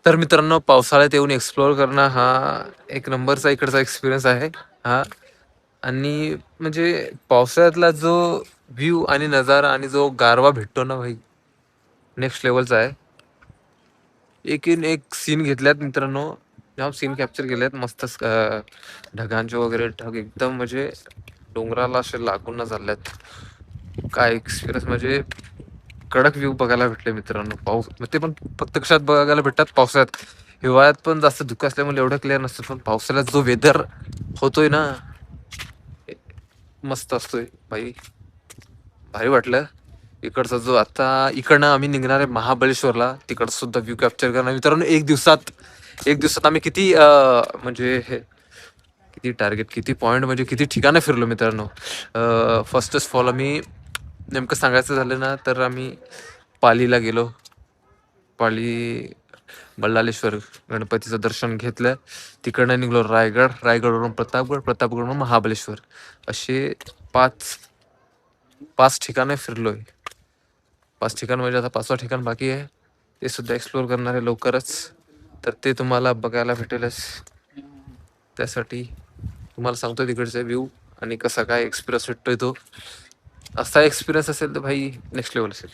तर मित्रांनो, पावसाळ्यात येऊन एक्सप्लोअर करणं हा एक नंबरचा इकडचा एक्सपिरियन्स आहे हा. आणि म्हणजे पावसाळ्यातला जो व्ह्यू आणि नजारा आणि जो गारवा भेटतो ना भाई, नेक्स्ट लेवलचा आहे. एकीन एक सीन घेतल्यात मित्रांनो, जाम सीन कॅप्चर केलेत मस्त. ढगांचे वगैरे ढग एकदम म्हणजे डोंगराला असे लागून ना चालल्यात. काय एक्सपिरियन्स म्हणजे कडक व्ह्यू बघायला भेटले मित्रांनो. पाऊस ते पण प्रत्यक्षात बघायला भेटतात पावसाळ्यात. हिवाळ्यात पण जास्त धुकं असल्यामुळे एवढं क्लिअर नसतं, पण पावसाळ्यात जो वेदर होतोय ना, मस्त असतोय भाई. भारी वाटलं. इकडचा जो आता इकडनं आम्ही निघणार आहे महाबळेश्वरला, तिकडचा सुद्धा व्ह्यू कॅप्चर करणार मित्रांनो. एक दिवसात आम्ही किती म्हणजे किती टार्गेट, किती पॉईंट, म्हणजे किती ठिकाणं फिरलो मित्रांनो. फर्स्ट ऑफ ऑल आम्ही नेमकं सांगायचं झालं ना, तर आम्ही पालीला गेलो. पाली बल्लाळेश्वर गणपतीचं दर्शन घेतलं. तिकडनं निघलो रायगडवरून प्रतापगडवरून महाबळेश्वर. असे पाच पाच ठिकाणे फिरलोय. 5 ठिकाण म्हणजे आता 5वं ठिकाण बाकी आहे, ते सुद्धा एक्सप्लोअर करणार आहे लवकरच. तर ते तुम्हाला बघायला भेटेलच. त्यासाठी तुम्हाला सांगतो तिकडचा व्ह्यू आणि कसा काय एक्सपिरियन्स भेटतोय तो. असा एक्सपिरियन्स असेल तर भाई नेक्स्ट लेवल असेल.